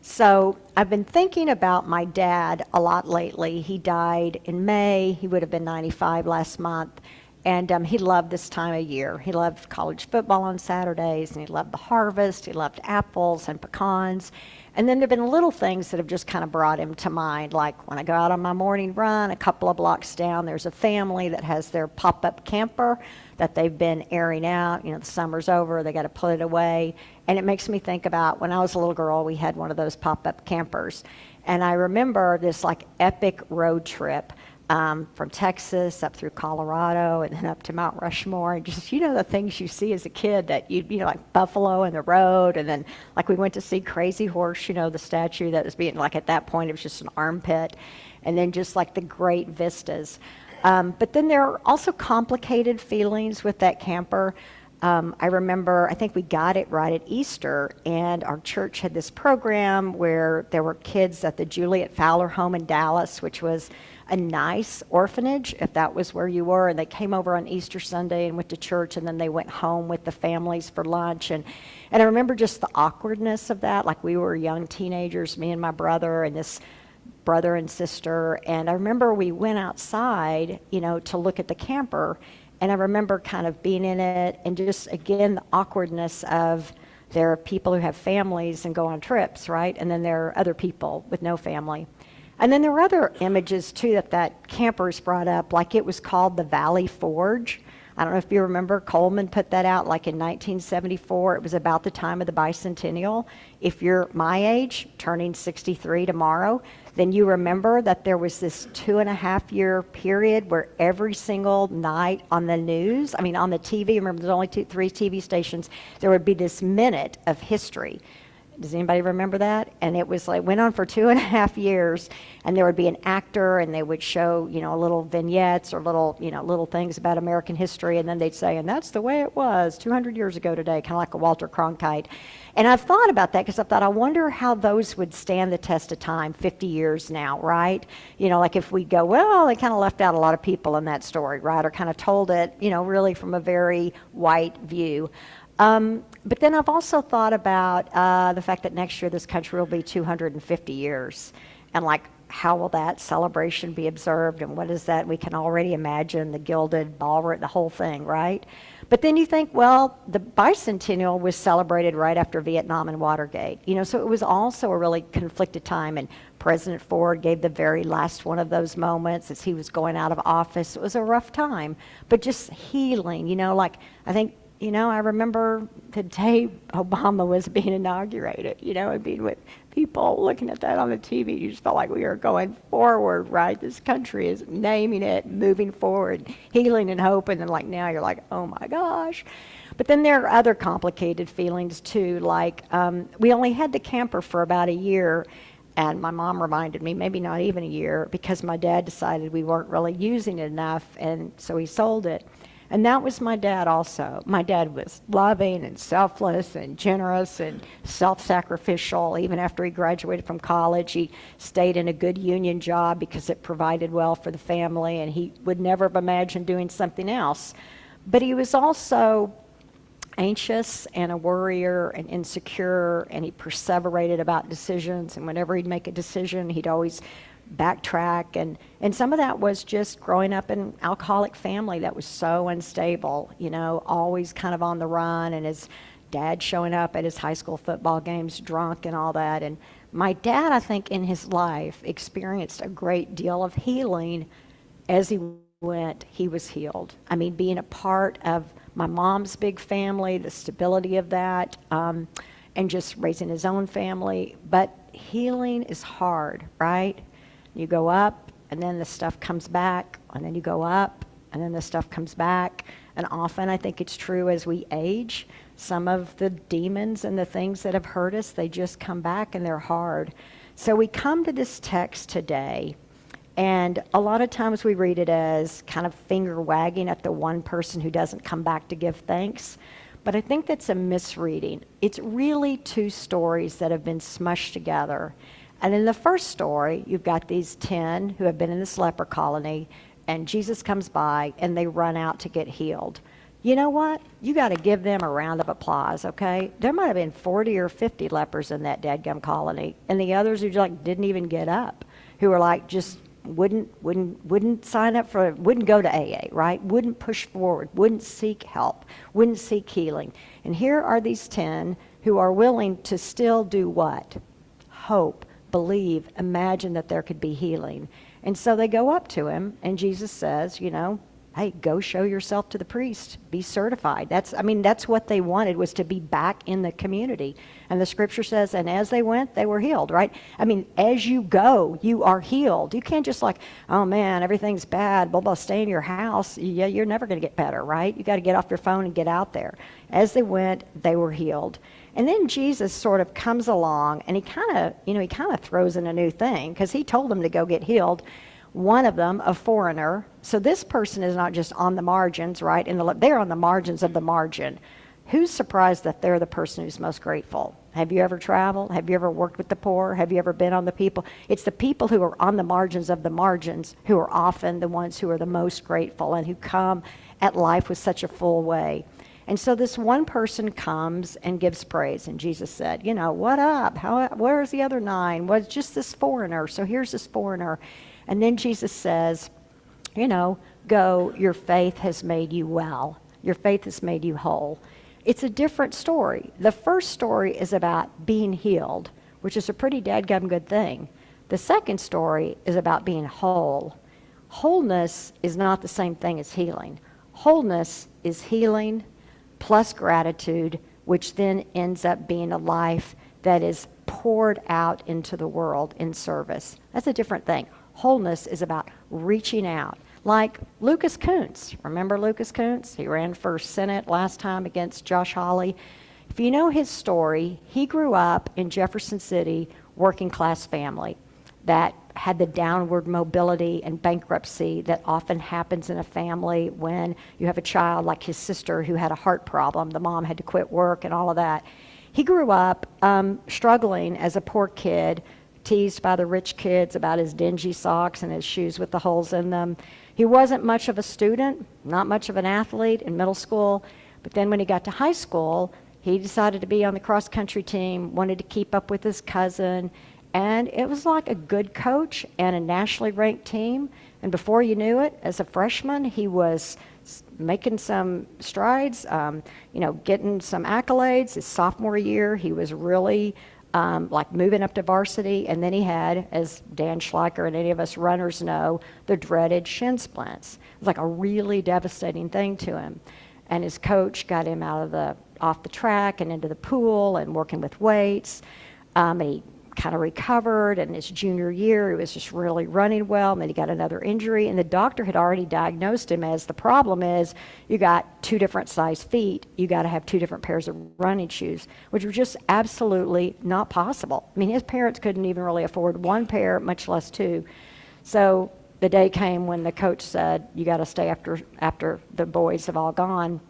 So I've been thinking about my dad a lot lately. He died in May. He would have been 95 last month. And he loved this time of year. He loved college football on Saturdays, and he loved the harvest. He loved apples and pecans. And then there have been little things that have just kind of brought him to mind, like when I go out on my morning run, a couple of blocks down, there's a family that has their pop-up camper that they've been airing out. You know, the summer's over, they got to put it away. And it makes me think about when I was a little girl, we had one of those pop-up campers. And I remember this like epic road trip from Texas up through Colorado and then up to Mount Rushmore. And just, the things you see as a kid that like buffalo in the road. And then like we went to see Crazy Horse, the statue that was being like at that point, it was just an armpit. And then just like the great vistas. But then there are also complicated feelings with that camper. I remember, I think we got it right at Easter, and our church had this program where there were kids at the Juliet Fowler home in Dallas, which was a nice orphanage, if that was where you were, and they came over on Easter Sunday and went to church, and then they went home with the families for lunch. And I remember just the awkwardness of that, like we were young teenagers, me and my brother and this brother and sister, and I remember we went outside, to look at the camper. And I remember kind of being in it and just, again, the awkwardness of there are people who have families and go on trips, right? And then there are other people with no family. And then there were other images, too, that campers brought up, like it was called the Valley Forge. I don't know if you remember, Coleman put that out like in 1974. It was about the time of the bicentennial. If you're my age, turning 63 tomorrow, then you remember that there was this 2.5-year period where every single night on the news, on the TV, remember there's only three TV stations, there would be this minute of history. Does anybody remember that? And it was like, went on for 2.5 years, and there would be an actor, and they would show, little vignettes or little things about American history, and then they'd say, and that's the way it was 200 years ago today, kind of like a Walter Cronkite. And I've thought about that because I thought, I wonder how those would stand the test of time 50 years now, right? Like if we go, well, they kind of left out a lot of people in that story, right? Or kind of told it, really from a very white view. But then I've also thought about the fact that next year this country will be 250 years. And like, how will that celebration be observed? And what is that? We can already imagine the gilded ballroom, the whole thing, right? But then you think, well, the bicentennial was celebrated right after Vietnam and Watergate. So it was also a really conflicted time. And President Ford gave the very last one of those moments as he was going out of office. It was a rough time. But just healing, like I think, I remember the day Obama was being inaugurated, and being with people looking at that on the TV. You just felt like we were going forward, right? This country is naming it, moving forward, healing and hope. And then like now you're like, oh my gosh. But then there are other complicated feelings too. Like we only had the camper for about a year. And my mom reminded me, maybe not even a year, because my dad decided we weren't really using it enough. And so he sold it. And that was my dad also. My dad was loving and selfless and generous and self-sacrificial. Even after he graduated from college, he stayed in a good union job because it provided well for the family, and he would never have imagined doing something else. But he was also anxious and a worrier and insecure, and he perseverated about decisions. And whenever he'd make a decision, he'd always backtrack, and some of that was just growing up in an alcoholic family that was so unstable, always kind of on the run, and his dad showing up at his high school football games drunk and all that. And my dad, I think, in his life experienced a great deal of healing. As he went, he was healed. Being a part of my mom's big family, the stability of that, and just raising his own family. But healing is hard, right? You go up, and then the stuff comes back, and then you go up, and then the stuff comes back. And often, I think it's true as we age, some of the demons and the things that have hurt us, they just come back, and they're hard. So we come to this text today, and a lot of times we read it as kind of finger wagging at the one person who doesn't come back to give thanks. But I think that's a misreading. It's really two stories that have been smushed together. And in the first story, you've got these 10 who have been in this leper colony, and Jesus comes by, and they run out to get healed. You know what? You got to give them a round of applause, okay? There might have been 40 or 50 lepers in that dadgum colony, and the others who like didn't even get up, who were like just wouldn't sign up for, wouldn't go to AA, right? Wouldn't push forward, wouldn't seek help, wouldn't seek healing. And here are these 10 who are willing to still do what? Hope, believe, imagine that there could be healing. And so they go up to him, and Jesus says, you know, hey, go show yourself to the priest. Be certified. That's what they wanted, was to be back in the community. And the scripture says, and as they went, they were healed, right? I mean, as you go, you are healed. You can't just like, oh man, everything's bad, blah, blah, stay in your house. Yeah, you're never going to get better, right? You got to get off your phone and get out there. As they went, they were healed. And then Jesus sort of comes along, and he kind of throws in a new thing, because he told them to go get healed. One of them, a foreigner. So this person is not just on the margins, right? They're on the margins of the margin. Who's surprised that they're the person who's most grateful? Have you ever traveled? Have you ever worked with the poor? Have you ever been on the people? It's the people who are on the margins of the margins who are often the ones who are the most grateful and who come at life with such a full way. And so this one person comes and gives praise. And Jesus said, you know, what up? Where's the other 9? Well, it's just this foreigner. So here's this foreigner. And then Jesus says, you know, go, your faith has made you well. Your faith has made you whole. It's a different story. The first story is about being healed, which is a pretty dadgum good thing. The second story is about being whole. Wholeness is not the same thing as healing. Wholeness is healing plus gratitude, which then ends up being a life that is poured out into the world in service. That's a different thing. Wholeness is about reaching out. Like Lucas Kuntz. Remember Lucas Kuntz? He ran for Senate last time against Josh Hawley. If you know his story, he grew up in Jefferson City, working class family that had the downward mobility and bankruptcy that often happens in a family when you have a child like his sister who had a heart problem. The mom had to quit work and all of that. He grew up struggling as a poor kid, teased by the rich kids about his dingy socks and his shoes with the holes in them. He wasn't much of a student, not much of an athlete in middle school, but then when he got to high school, he decided to be on the cross-country team, wanted to keep up with his cousin, and it was like a good coach and a nationally ranked team. And before you knew it, as a freshman, he was making some strides, getting some accolades. His sophomore year, he was really moving up to varsity, and then he had, as Dan Schleicher and any of us runners know, the dreaded shin splints. It was like a really devastating thing to him. And his coach got him off the track and into the pool and working with weights. And he kind of recovered, and his junior year, he was just really running well, and then he got another injury, and the doctor had already diagnosed him as, the problem is you got 2 different size feet, you got to have 2 different pairs of running shoes, which was just absolutely not possible. I mean, his parents couldn't even really afford 1 pair, much less 2. So the day came when the coach said, you got to stay after the boys have all gone.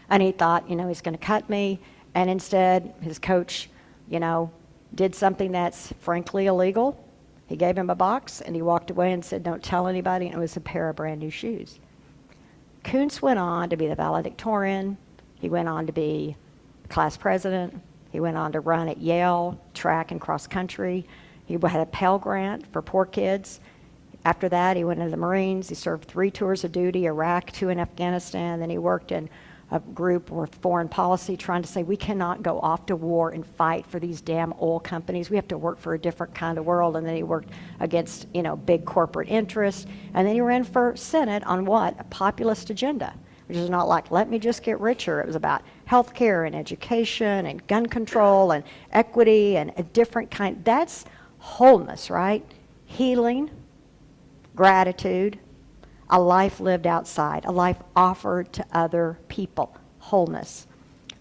And he thought, he's going to cut me, and instead his coach, did something that's frankly illegal. He gave him a box, and he walked away and said, don't tell anybody, and it was a pair of brand new shoes. Kuntz went on to be the valedictorian. He went on to be class president. He went on to run at Yale, track and cross country. He had a Pell Grant for poor kids. After that, he went into the Marines. He served 3 tours of duty, Iraq, 2 in Afghanistan. Then he worked in a group with foreign policy trying to say we cannot go off to war and fight for these damn oil companies. We have to work for a different kind of world. And then he worked against, big corporate interests. And then he ran for Senate on what? A populist agenda, which is not like, let me just get richer. It was about health care and education and gun control and equity and a different kind. That's wholeness, right? Healing, gratitude, a life lived outside, a life offered to other people, wholeness.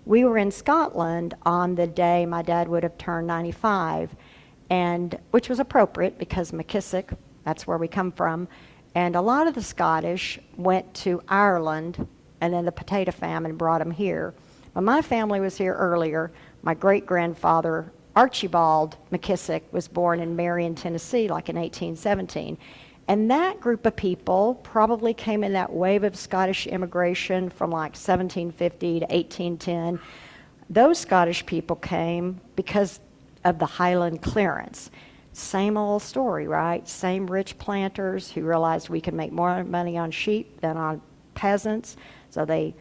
We were in Scotland on the day my dad would have turned 95, and which was appropriate because McKissick, that's where we come from, and a lot of the Scottish went to Ireland, and then the potato famine brought them here. When my family was here earlier, my great-grandfather, Archibald McKissick, was born in Marion, Tennessee, like in 1817. And that group of people probably came in that wave of Scottish immigration from like 1750 to 1810. Those Scottish people came because of the Highland clearance. Same old story, right? Same rich planters who realized we could make more money on sheep than on peasants. So they,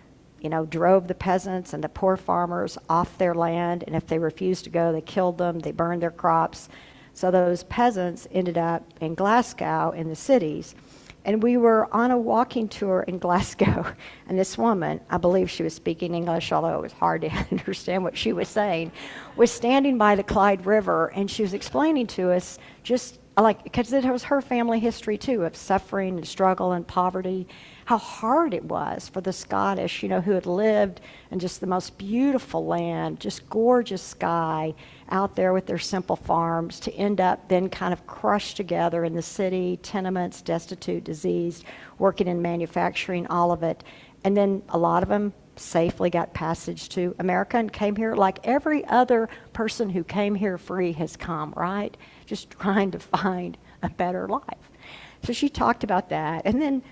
drove the peasants and the poor farmers off their land. And if they refused to go, they killed them, they burned their crops. So those peasants ended up in Glasgow in the cities. And we were on a walking tour in Glasgow, and this woman, I believe she was speaking English, although it was hard to understand what she was saying, was standing by the Clyde River, and she was explaining to us just because it was her family history too, of suffering and struggle and poverty, how hard it was for the Scottish, who had lived in just the most beautiful land, just gorgeous sky out there with their simple farms, to end up then kind of crushed together in the city, tenements, destitute, diseased, working in manufacturing, all of it. And then a lot of them safely got passage to America and came here like every other person who came here free has come, right? Just trying to find a better life. So she talked about that.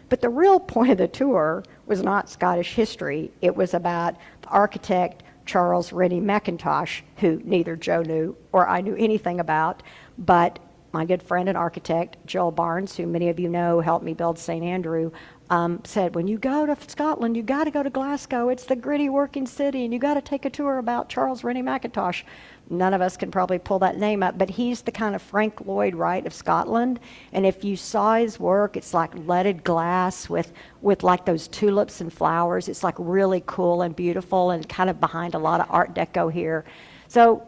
But the real point of the tour was not Scottish history. It was about the architect Charles Rennie Mackintosh, who neither Joe knew or I knew anything about, but my good friend and architect, Joel Barnes, who many of you know helped me build St. Andrew, said, when you go to Scotland, you got to go to Glasgow. It's the gritty working city, and you got to take a tour about Charles Rennie Mackintosh. None of us can probably pull that name up, but he's the kind of Frank Lloyd Wright of Scotland. And if you saw his work, it's like leaded glass with like those tulips and flowers. It's like really cool and beautiful and kind of behind a lot of Art Deco here. So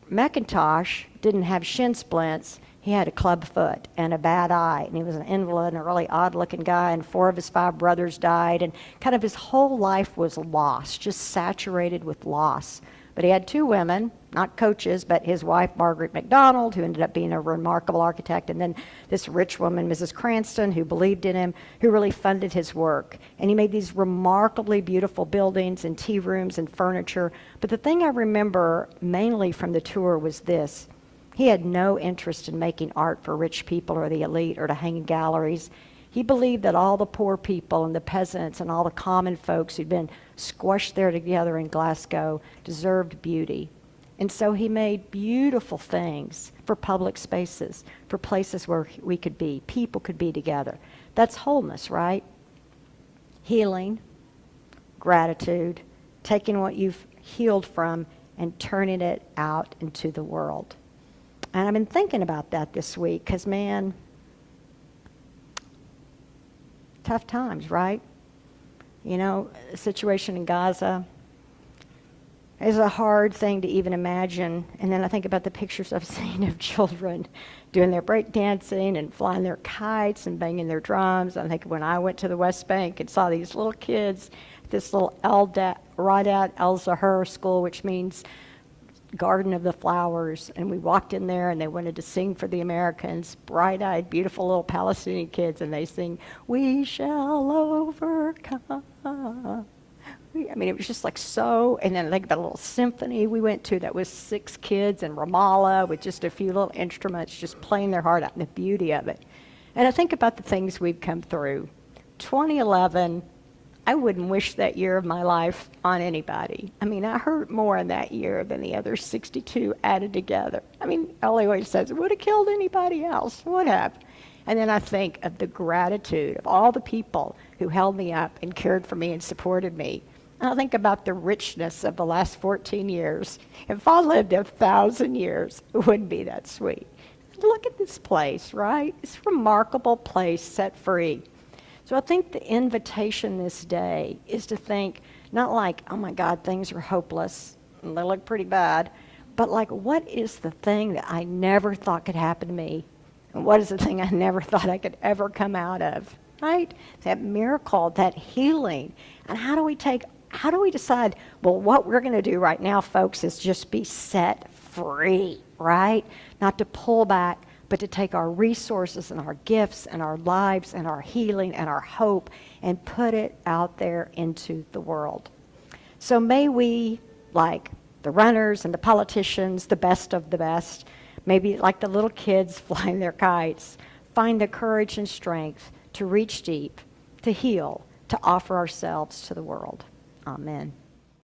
Mackintosh didn't have shin splints. He had a club foot and a bad eye, and he was an invalid and a really odd-looking guy, and 4 of his 5 brothers died, and kind of his whole life was loss, just saturated with loss. But he had 2 women, not coaches, but his wife, Margaret MacDonald, who ended up being a remarkable architect, and then this rich woman, Mrs. Cranston, who believed in him, who really funded his work. And he made these remarkably beautiful buildings and tea rooms and furniture. But the thing I remember mainly from the tour was this. He had no interest in making art for rich people or the elite or to hang in galleries. He believed that all the poor people and the peasants and all the common folks who'd been squashed there together in Glasgow deserved beauty. And so he made beautiful things for public spaces, for places where we could be, people could be together. That's wholeness, right? Healing, gratitude, taking what you've healed from and turning it out into the world. And I've been thinking about that this week because, man, tough times, right? The situation in Gaza is a hard thing to even imagine. And then I think about the pictures I've seen of children doing their break dancing and flying their kites and banging their drums. I think when I went to the West Bank and saw these little kids, this little Radat El-Zahar school, which means Garden of the Flowers, and we walked in there and they wanted to sing for the Americans, bright-eyed, beautiful little Palestinian kids, and they sing, "We shall overcome." It was just like so, and then I think about a little symphony we went to that was 6 kids in Ramallah with just a few little instruments just playing their heart out and the beauty of it. And I think about the things we've come through. 2011, I wouldn't wish that year of my life on anybody. I hurt more in that year than the other 62 added together. Ellie always says, it would have killed anybody else, would have. And then I think of the gratitude of all the people who held me up and cared for me and supported me. And I think about the richness of the last 14 years. If I lived 1,000 years, it wouldn't be that sweet. Look at this place, right? It's a remarkable place set free. So I think the invitation this day is to think, not like, oh my God, things are hopeless, and they look pretty bad, but like, what is the thing that I never thought could happen to me? And what is the thing I never thought I could ever come out of, right? That miracle, that healing. And how do we decide, well, what we're going to do right now, folks, is just be set free, right? Not to pull back, but to take our resources and our gifts and our lives and our healing and our hope and put it out there into the world. So may we, like the runners and the politicians, the best of the best, maybe like the little kids flying their kites, find the courage and strength to reach deep, to heal, to offer ourselves to the world. Amen.